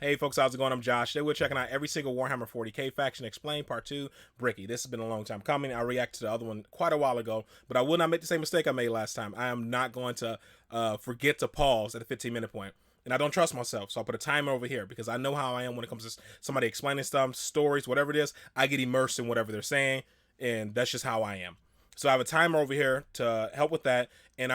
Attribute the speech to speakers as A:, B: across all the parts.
A: Hey folks, how's it going? I'm Josh. Today we're checking out Every Single Warhammer 40k Faction Explained Part 2, Bricky. This has been a long time coming. I reacted to the other one quite a while ago, but I will not make the same mistake I made last time. I am not going to forget to pause at the 15-minute point. And I don't trust myself, so I'll put a timer over here because I know how I am when it comes to somebody explaining stuff, stories, whatever it is. I get immersed in whatever they're saying, and that's just how I am. So I have a timer over here to help with that, and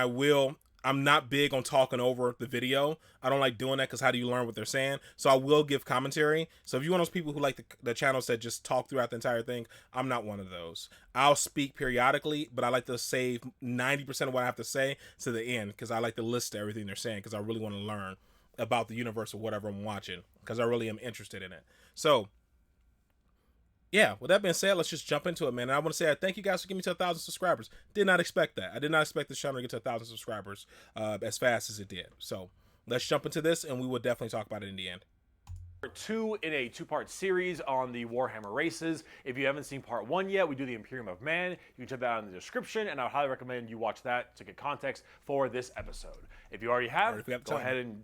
A: I'm not big on talking over the video. I don't like doing that because how do you learn what they're saying? So I will give commentary. So if you're one of those people who like the channels that just talk throughout the entire thing, I'm not one of those. I'll speak periodically, but I like to save 90% of what I have to say to the end because I like to list everything they're saying because I really want to learn about the universe or whatever I'm watching because I really am interested in it. So yeah, with that being said, let's just jump into it, man. And I want to say thank you guys for getting me to 1,000 subscribers. Did not expect that. I did not expect this channel to get to 1,000 subscribers as fast as it did. So let's jump into this, and we will definitely talk about it in the end.
B: Part 2 in a two-part series on the Warhammer races. If you haven't seen part 1 yet, we do the Imperium of Man. You can check that out in the description, and I would highly recommend you watch that to get context for this episode. If you already have, go ahead and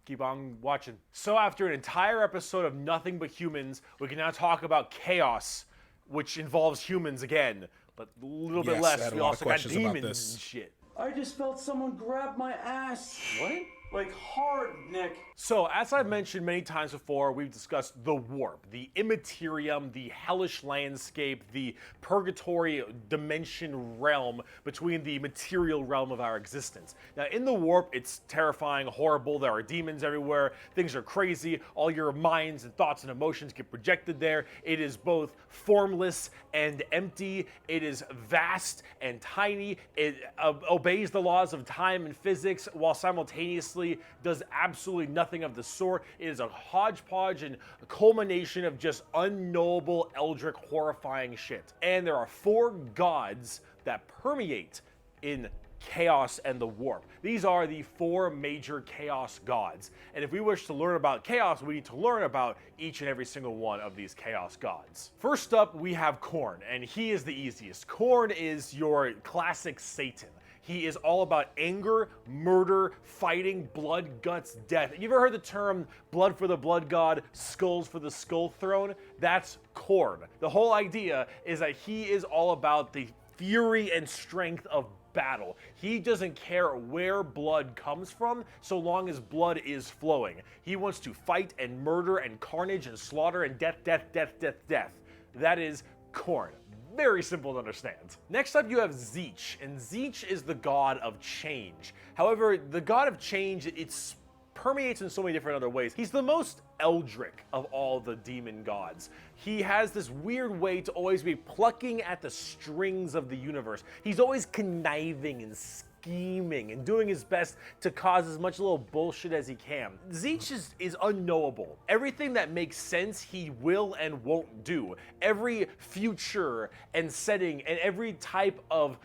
B: keep on watching. So after an entire episode of nothing but humans, we can now talk about chaos, which involves humans again, but a little bit less. We also got demons and shit.
C: I just felt someone grab my ass.
B: What?
C: Like hard, Nick.
B: So, as I've mentioned many times before, we've discussed the warp, the immaterium, the hellish landscape, the purgatory dimension realm between the material realm of our existence. Now, in the warp, it's terrifying, horrible, there are demons everywhere, things are crazy, all your minds and thoughts and emotions get projected there. It is both formless and empty, it is vast and tiny, it obeys the laws of time and physics while simultaneously does absolutely nothing of the sort. It is a hodgepodge and a culmination of just unknowable, eldritch, horrifying shit. And there are 4 gods that permeate in chaos and the warp. These are the 4 major chaos gods. And if we wish to learn about chaos, we need to learn about each and every single one of these chaos gods. First up, we have Khorne, and he is the easiest. Khorne is your classic Satan. He is all about anger, murder, fighting, blood, guts, death. You ever heard the term blood for the blood god, skulls for the skull throne? That's Khorne. The whole idea is that he is all about the fury and strength of battle. He doesn't care where blood comes from so long as blood is flowing. He wants to fight and murder and carnage and slaughter and death, death, death, death, death. That is Khorne. Very simple to understand. Next up you have Tzeentch, and Tzeentch is the god of change. However, the god of change, it permeates in so many different other ways. He's the most eldritch of all the demon gods. He has this weird way to always be plucking at the strings of the universe. He's always conniving and scheming and doing his best to cause as much little bullshit as he can. Tzeentch is unknowable. Everything that makes sense, he will and won't do. Every future and setting and every type of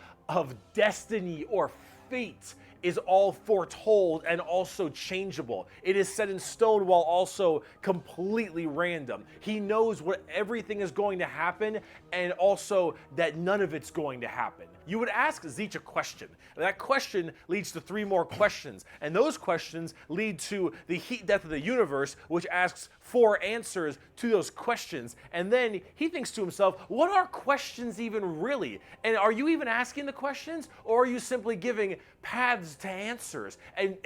B: destiny or fate is all foretold and also changeable. It is set in stone while also completely random. He knows what everything is going to happen and also that none of it's going to happen. You would ask Tzeentch a question, and that question leads to 3 more questions, and those questions lead to the heat death of the universe, which asks 4 answers to those questions, and then he thinks to himself, what are questions even really? And are you even asking the questions, or are you simply giving paths to answers and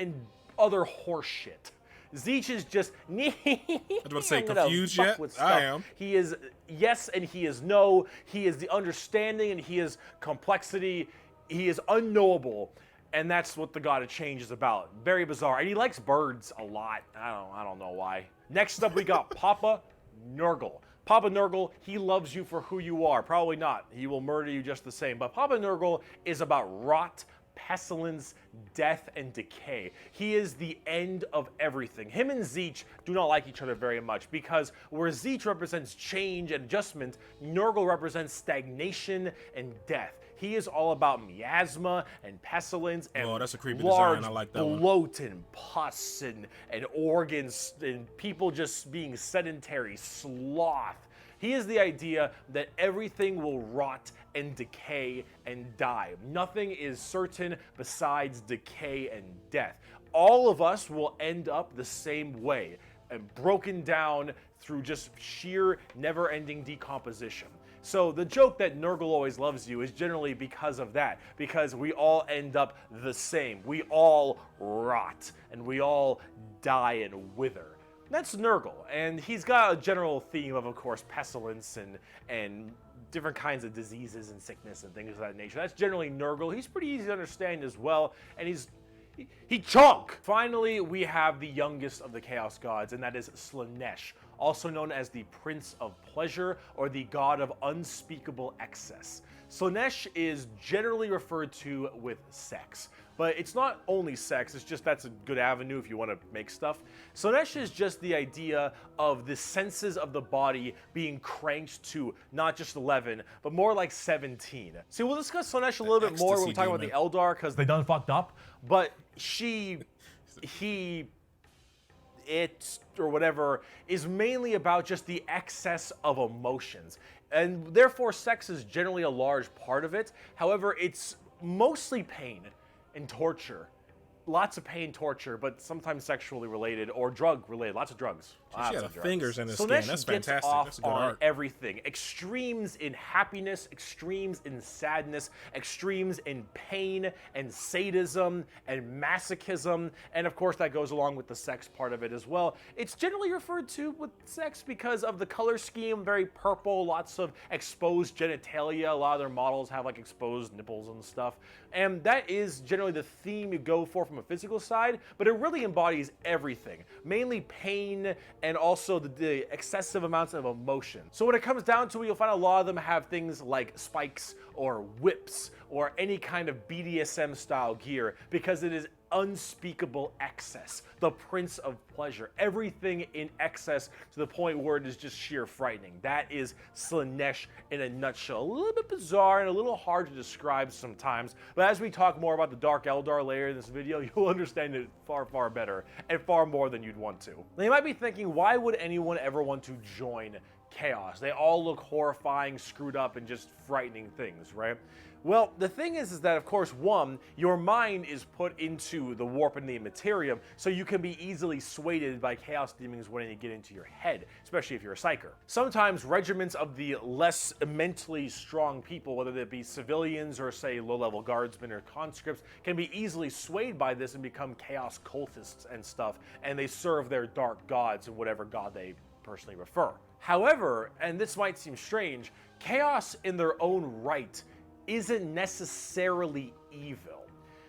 B: other horse shit? Tzeentch is just
A: I was about to say confused yet? I am.
B: He is yes and he is no. He is the understanding and he is complexity. He is unknowable. And that's what the god of change is about. Very bizarre. And he likes birds a lot. I don't know why. Next up we got Papa Nurgle. Papa Nurgle, he loves you for who you are. Probably not. He will murder you just the same. But Papa Nurgle is about rot, pestilence, death, and decay. He is the end of everything. Him and Tzeentch do not like each other very much because where Tzeentch represents change and adjustment, Nurgle represents stagnation and death. He is all about miasma and pestilence and
A: that's a creepy
B: large
A: design. I like that
B: bloat and pus and organs and people just being sedentary, sloth. He is the idea that everything will rot and decay and die. Nothing is certain besides decay and death. All of us will end up the same way. and broken down through just sheer never-ending decomposition. So the joke that Nurgle always loves you is generally because of that, because we all end up the same. We all rot, and we all die and wither. That's Nurgle, and he's got a general theme of course, pestilence and different kinds of diseases and sickness and things of that nature. That's generally Nurgle. He's pretty easy to understand as well, and he chunk! Finally, we have the youngest of the Chaos Gods, and that is Slaanesh, also known as the Prince of Pleasure or the God of Unspeakable Excess. Slaanesh is generally referred to with sex, but it's not only sex, it's just that's a good avenue if you want to make stuff. Slaanesh is just the idea of the senses of the body being cranked to not just 11, but more like 17. See, we'll discuss Slaanesh a little bit more when we talk about the Eldar, because they done fucked up, but it, or whatever, is mainly about just the excess of emotions. And therefore, sex is generally a large part of it. However, it's mostly pain and torture. Lots of pain, torture, but sometimes sexually related or drug related. Lots of drugs.
A: She had fingers in his skin.
B: Slaanesh
A: That's
B: gets
A: fantastic.
B: off
A: That's a good
B: on
A: art.
B: everything. Extremes in happiness, extremes in sadness, extremes in pain and sadism and masochism, and of course that goes along with the sex part of it as well. It's generally referred to with sex because of the color scheme, very purple, lots of exposed genitalia. A lot of their models have like exposed nipples and stuff, and that is generally the theme you go for from a physical side, but it really embodies everything, mainly pain and also the excessive amounts of emotion. So when it comes down to it, you'll find a lot of them have things like spikes or whips or any kind of BDSM style gear because it is unspeakable excess, the Prince of Pleasure. Everything in excess to the point where it is just sheer frightening. That is Slaanesh in a nutshell. A little bit bizarre and a little hard to describe sometimes, but as we talk more about the Dark Eldar later in this video, you'll understand it far, far better and far more than you'd want to. Now you might be thinking, why would anyone ever want to join Chaos? They all look horrifying, screwed up, and just frightening things, right? Well, the thing is that, of course, one, your mind is put into the warp and the immaterium, so you can be easily swayed by chaos demons when they get into your head, especially if you're a psyker. Sometimes regiments of the less mentally strong people, whether they be civilians or, say, low-level guardsmen or conscripts, can be easily swayed by this and become chaos cultists and stuff, and they serve their dark gods and whatever god they personally prefer. However, and this might seem strange, chaos in their own right isn't necessarily evil.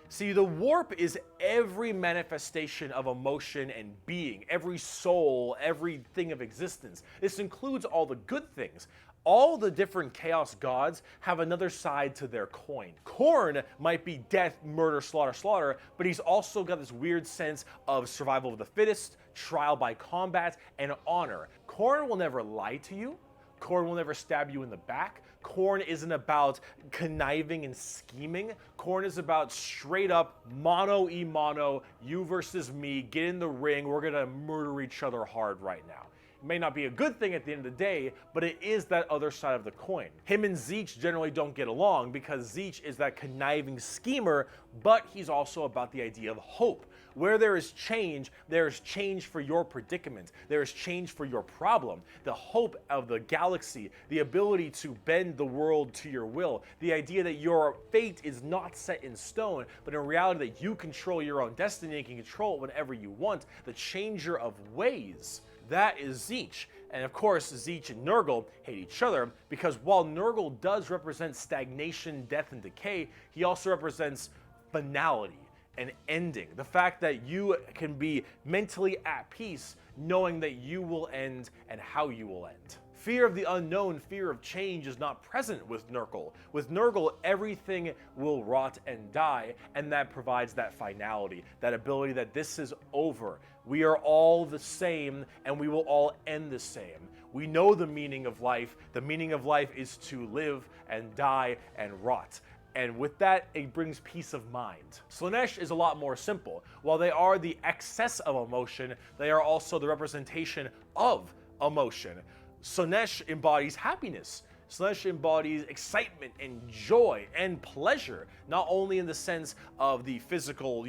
B: See, the warp is every manifestation of emotion and being, every soul, everything of existence. This includes all the good things. All the different chaos gods have another side to their coin. Khorne might be death, murder, slaughter, slaughter, but he's also got this weird sense of survival of the fittest, trial by combat, and honor. Khorne will never lie to you. Khorne will never stab you in the back. Khorne isn't about conniving and scheming. Khorne is about straight up mano-y-mano, you versus me, get in the ring, we're gonna murder each other hard right now. It may not be a good thing at the end of the day, but it is that other side of the coin. Him and Tzeentch generally don't get along because Tzeentch is that conniving schemer, but he's also about the idea of hope. Where there is change for your predicament. There is change for your problem. The hope of the galaxy, the ability to bend the world to your will, the idea that your fate is not set in stone, but in reality that you control your own destiny and can control it whenever you want, the changer of ways. That is Tzeentch. And of course, Tzeentch and Nurgle hate each other because while Nurgle does represent stagnation, death, and decay, he also represents finality. An ending. The fact that you can be mentally at peace knowing that you will end and how you will end. Fear of the unknown, fear of change is not present with Nurgle. With Nurgle, everything will rot and die, and that provides that finality, that ability that this is over. We are all the same, and we will all end the same. We know the meaning of life. The meaning of life is to live and die and rot. And with that, it brings peace of mind. Slaanesh is a lot more simple. While they are the excess of emotion, they are also the representation of emotion. Slaanesh embodies happiness. Slaanesh embodies excitement and joy and pleasure, not only in the sense of the physical,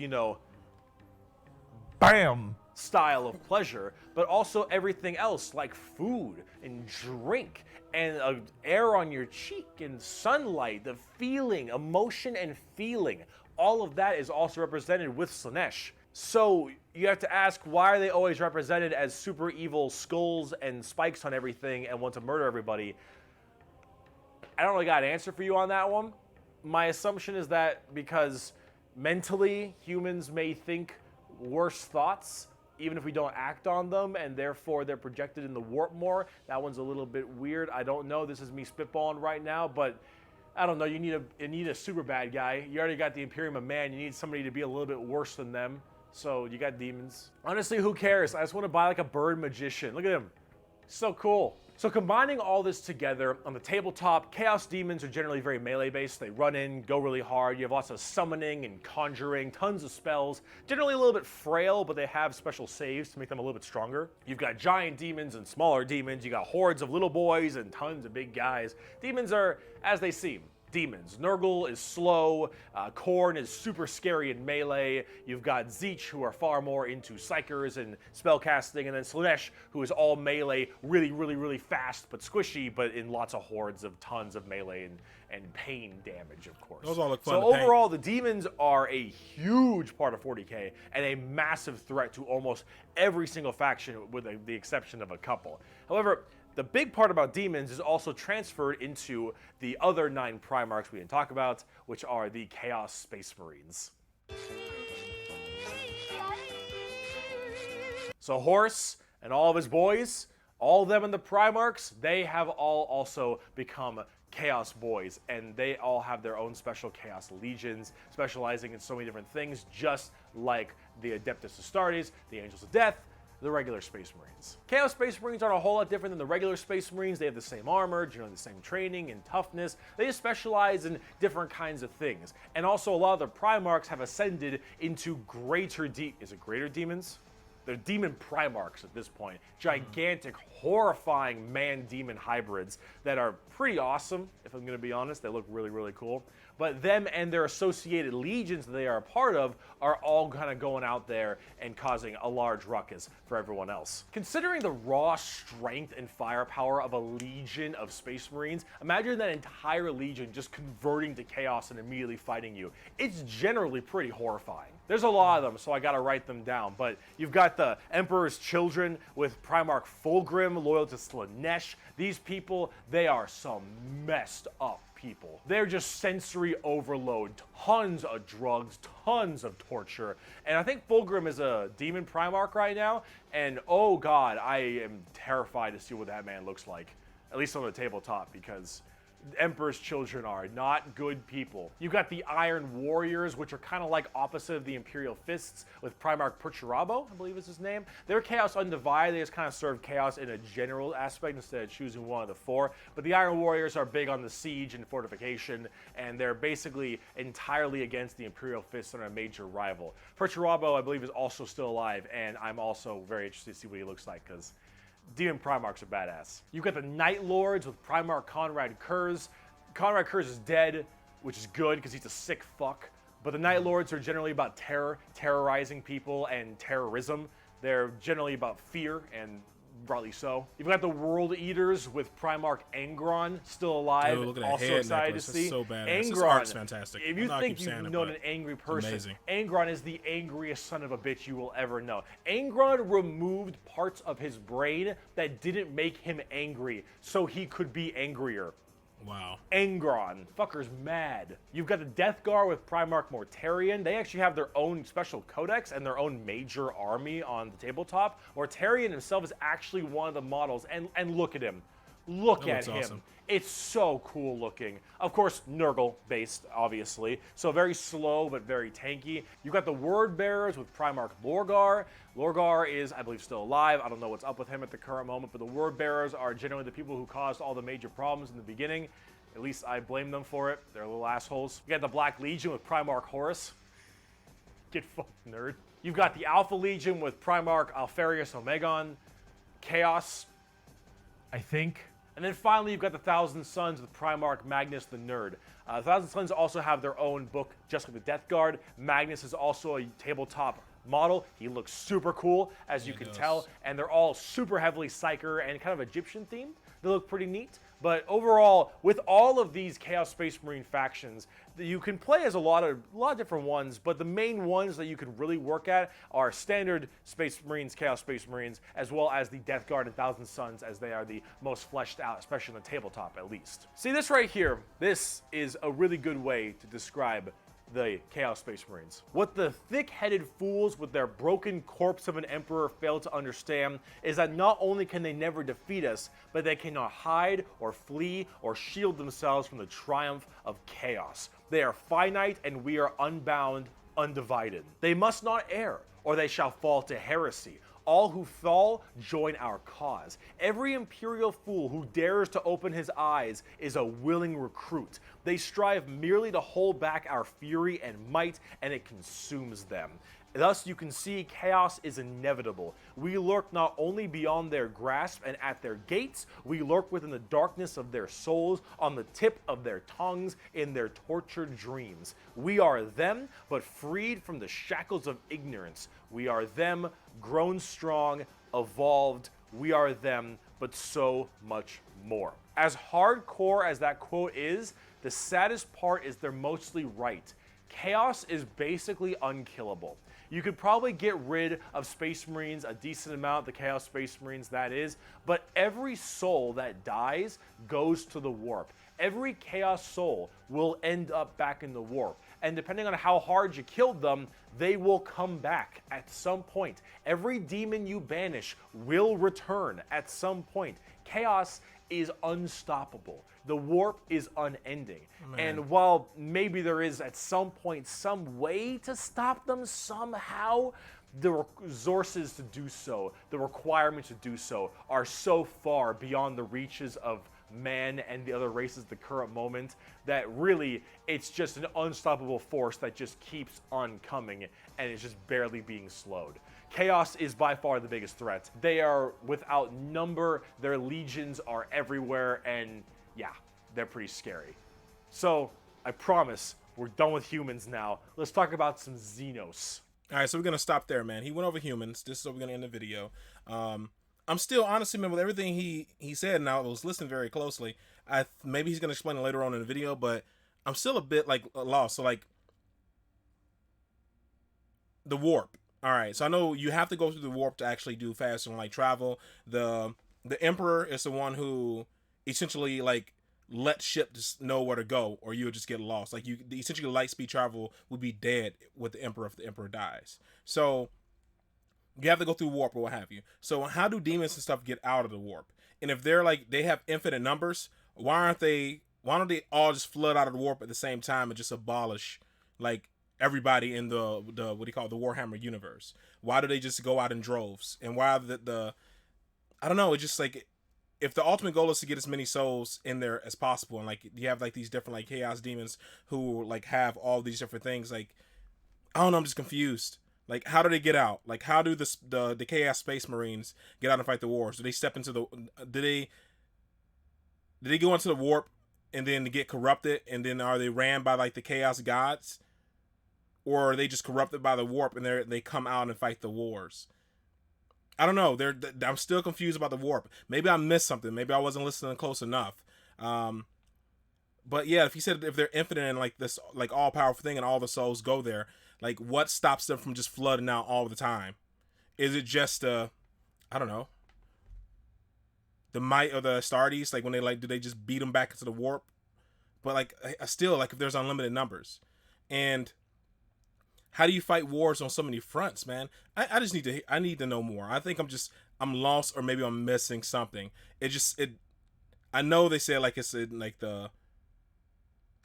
B: bam, style of pleasure, but also everything else like food and drink and air on your cheek and sunlight, the feeling, emotion and feeling. All of that is also represented with Slaanesh. So you have to ask, why are they always represented as super evil skulls and spikes on everything and want to murder everybody? I don't really got an answer for you on that one. My assumption is that because mentally humans may think worse thoughts even if we don't act on them, and therefore they're projected in the warp more. That one's a little bit weird. I don't know. This is me spitballing right now, but I don't know. You need a super bad guy. You already got the Imperium of Man. You need somebody to be a little bit worse than them. So you got demons. Honestly, who cares? I just want to buy like a bird magician. Look at him. So cool. So combining all this together, on the tabletop, Chaos Demons are generally very melee-based. They run in, go really hard. You have lots of summoning and conjuring, tons of spells. Generally a little bit frail, but they have special saves to make them a little bit stronger. You've got giant demons and smaller demons. You got hordes of little boys and tons of big guys. Demons are as they seem. Demons. Nurgle is slow, Khorne is super scary in melee, you've got Tzeentch, who are far more into psychers and spellcasting, and then Slaanesh, who is all melee, really fast but squishy, but in lots of hordes of tons of melee and pain damage, of course.
A: Those all look fun
B: so
A: to paint.
B: overall, the demons are a huge part of 40k and a massive threat to almost every single faction with the exception of a couple. However, the big part about demons is also transferred into the other 9 Primarchs we didn't talk about, which are the Chaos Space Marines. So Horse and all of his boys, all of them in the Primarchs, they have all also become Chaos Boys, and they all have their own special Chaos Legions, specializing in so many different things, just like the Adeptus Astartes, the Angels of Death, the regular Space Marines. Chaos Space Marines aren't a whole lot different than the regular Space Marines. They have the same armor, generally the same training and toughness. They just specialize in different kinds of things. And also a lot of the Primarchs have ascended into greater demons? They're demon Primarchs at this point. Gigantic, horrifying man-demon hybrids that are pretty awesome, if I'm gonna be honest. They look really cool. But them and their associated legions that they are a part of are all kind of going out there and causing a large ruckus for everyone else. Considering the raw strength and firepower of a legion of Space Marines, imagine that entire legion just converting to chaos and immediately fighting you. It's generally pretty horrifying. There's a lot of them, so I gotta write them down, but you've got the Emperor's Children with Primarch Fulgrim, loyal to Slaanesh. These people, they are some messed up people. They're just sensory overload, tons of drugs, tons of torture, and I think Fulgrim is a demon Primarch right now, and oh god, I am terrified to see what that man looks like, at least on the tabletop, because Emperor's Children are not good people. You've got the Iron Warriors, which are kind of like opposite of the Imperial Fists, with Primarch Perturabo, I believe is his name. They're Chaos Undivided. They just kind of serve chaos in a general aspect instead of choosing one of the 4. But the Iron Warriors are big on the siege and fortification, and they're basically entirely against the Imperial Fists and are a major rival. Perturabo, I believe, is also still alive, and I'm also very interested to see what he looks like, because Demon Primarchs are badass. You've got the Night Lords with Primarch Conrad Kurz. Conrad Kurz is dead, which is good because he's a sick fuck. But the Night Lords are generally about terrorizing people and terrorism. They're generally about fear, and rightly so. You've got the World Eaters with Primarch Angron, still alive.
A: Dude, look at that
B: also
A: head
B: excited
A: necklace.
B: to see.
A: That's so badass. This
B: Angron,
A: art's fantastic.
B: if you think you've known an
A: it,
B: angry person,
A: amazing.
B: Angron is the angriest son of a bitch you will ever know. Angron removed parts of his brain that didn't make him angry, so he could be angrier.
A: Wow.
B: Angron. Fucker's mad. You've got the Death Guard with Primarch Mortarion. They actually have their own special codex and their own major army on the tabletop. Mortarion himself is actually one of the models, and look at him. Look at him. Awesome. It's so cool looking. Of course, Nurgle based, obviously. So very slow, but very tanky. You've got the Word Bearers with Primarch Lorgar. Lorgar is, I believe, still alive. I don't know what's up with him at the current moment, but the Word Bearers are generally the people who caused all the major problems in the beginning. At least I blame them for it. They're little assholes. You got the Black Legion with Primarch Horus. Get fucked, nerd. You've got the Alpha Legion with Primarch Alfarius Omegon. Chaos, I think. And then finally, you've got the Thousand Sons with Primarch Magnus the Nerd. The Thousand Sons also have their own book, just like the Death Guard. Magnus is also a tabletop model. He looks super cool, as you
A: He
B: can
A: does.
B: tell, and they're all super heavily Psyker and kind of Egyptian themed. They look pretty neat. But overall, with all of these Chaos Space Marine factions, you can play as a lot of different ones, but the main ones that you can really work at are standard Space Marines, Chaos Space Marines, as well as the Death Guard and Thousand Suns, as they are the most fleshed out, especially on the tabletop at least. See this right here? This is a really good way to describe the Chaos Space Marines. What the thick-headed fools with their broken corpse of an emperor fail to understand is that not only can they never defeat us, but they cannot hide or flee or shield themselves from the triumph of chaos. They are finite and we are unbound, undivided. They must not err, or they shall fall to heresy. All who fall join our cause. Every imperial fool who dares to open his eyes is a willing recruit. They strive merely to hold back our fury and might, and it consumes them. Thus, you can see chaos is inevitable. We lurk not only beyond their grasp and at their gates, we lurk within the darkness of their souls, on the tip of their tongues, in their tortured dreams. We are them, but freed from the shackles of ignorance. We are them, grown strong, evolved. We are them, but so much more. As hardcore as that quote is, the saddest part is they're mostly right. Chaos is basically unkillable. You could probably get rid of Space Marines, a decent amount, the Chaos Space Marines that is, but every soul that dies goes to the warp. Every Chaos soul will end up back in the warp. And depending on how hard you killed them, they will come back at some point. Every demon you banish will return at some point. Chaos is unstoppable. The warp is unending. Man. And while maybe there is at some point some way to stop them somehow, the resources to do so, the requirements to do so, are so far beyond the reaches of man and the other races at the current moment that really it's just an unstoppable force that just keeps on coming and is just barely being slowed. Chaos is by far the biggest threat. They are without number, their legions are everywhere, and yeah, they're pretty scary. So, I promise, we're done with humans now. Let's talk about some Xenos.
A: All right, so we're going to stop there, man. He went over humans. This is where we're going to end the video. I'm still, honestly, man, with everything he said, and I was listening very closely, maybe he's going to explain it later on in the video, but I'm still a bit, like, lost. So, like, the warp. All right, so I know you have to go through the warp to actually do fast and, like, travel. The Emperor is the one who essentially, like, let ship just know where to go, or you would just get lost. Like, essentially light speed travel would be dead with the Emperor if the Emperor dies. So you have to go through warp or what have you. So how do demons and stuff get out of the warp? And if they're like, they have infinite numbers, why don't they all just flood out of the warp at the same time and just abolish, like, everybody in the what do you call it, the Warhammer universe? Why do they just go out in droves? And why the I don't know, it's just like, if the ultimate goal is to get as many souls in there as possible, and like you have like these different like chaos demons who like have all these different things, like I don't know, I'm just confused. Like, how do they get out? Like, how do the Chaos Space Marines get out and fight the wars? Do they step into the did they go into the warp and then get corrupted, and then are they ran by like the chaos gods, or are they just corrupted by the warp and they come out and fight the wars? I don't know. I'm still confused about the warp. Maybe I missed something. Maybe I wasn't listening close enough. But yeah, if you said if they're infinite and like this, like all powerful thing, and all the souls go there, like what stops them from just flooding out all the time? Is it just I don't know, the might of the Astartes? Like when they do they just beat them back into the warp? But like I still, like if there's unlimited numbers, and how do you fight wars on so many fronts, man? I just need to know more. I think I'm lost, or maybe I'm missing something. I know they say like it's like the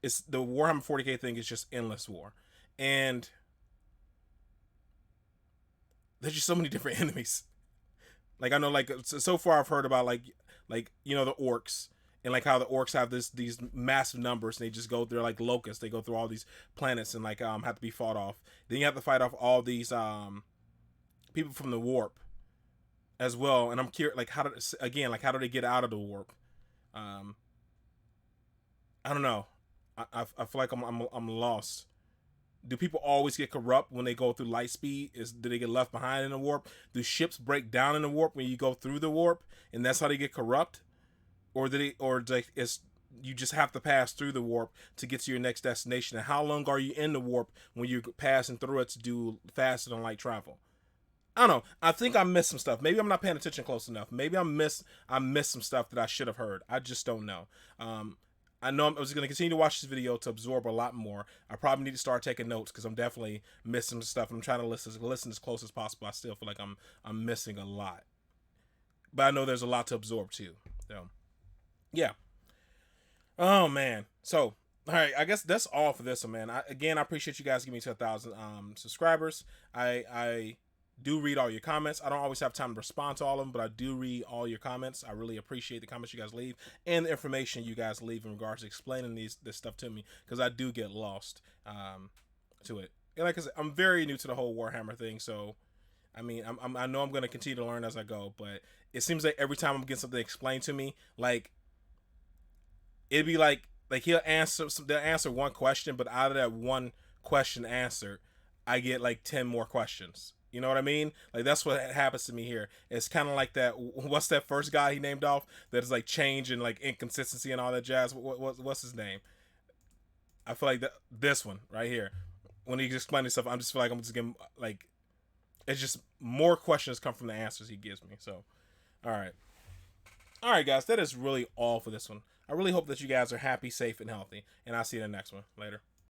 A: Warhammer 40k thing is just endless war, and there's just so many different enemies. Like I know, like so far I've heard about like you know the orcs, and like how the orcs have these massive numbers, and they just go through like locusts. They go through all these planets and like have to be fought off. Then you have to fight off all these people from the warp as well. And I'm curious, like how do they get out of the warp? I don't know. I feel like I'm lost. Do people always get corrupt when they go through light speed? Do they get left behind in the warp? Do ships break down in the warp when you go through the warp, and that's how they get corrupt? Or is you just have to pass through the warp to get to your next destination? And how long are you in the warp when you're passing through it to do faster than light travel? I don't know. I think I missed some stuff. Maybe I'm not paying attention close enough. Maybe I missed some stuff that I should have heard. I just don't know. I know I was going to continue to watch this video to absorb a lot more. I probably need to start taking notes because I'm definitely missing stuff. I'm trying to listen as close as possible. I still feel like I'm missing a lot, but I know there's a lot to absorb too. So, yeah. Oh man. So, all right. I guess that's all for this one, man. I appreciate you guys giving me to 1,000 subscribers. I do read all your comments. I don't always have time to respond to all of them, but I do read all your comments. I really appreciate the comments you guys leave and the information you guys leave in regards to explaining this stuff to me, because I do get lost to it. And like I said, I'm very new to the whole Warhammer thing, so I mean, I know I'm going to continue to learn as I go, but it seems like every time I'm getting something explained to me, like it'd be like they'll answer one question, but out of that one question answered, I get like 10 more questions. You know what I mean? Like, that's what happens to me here. It's kind of like that. What's that first guy he named off that is like change and like inconsistency and all that jazz? What's his name? I feel like this one right here, when he's explaining stuff, I'm just feel like I'm just getting like, it's just more questions come from the answers he gives me. So, all right, guys, that is really all for this one. I really hope that you guys are happy, safe, and healthy, and I'll see you in the next one. Later.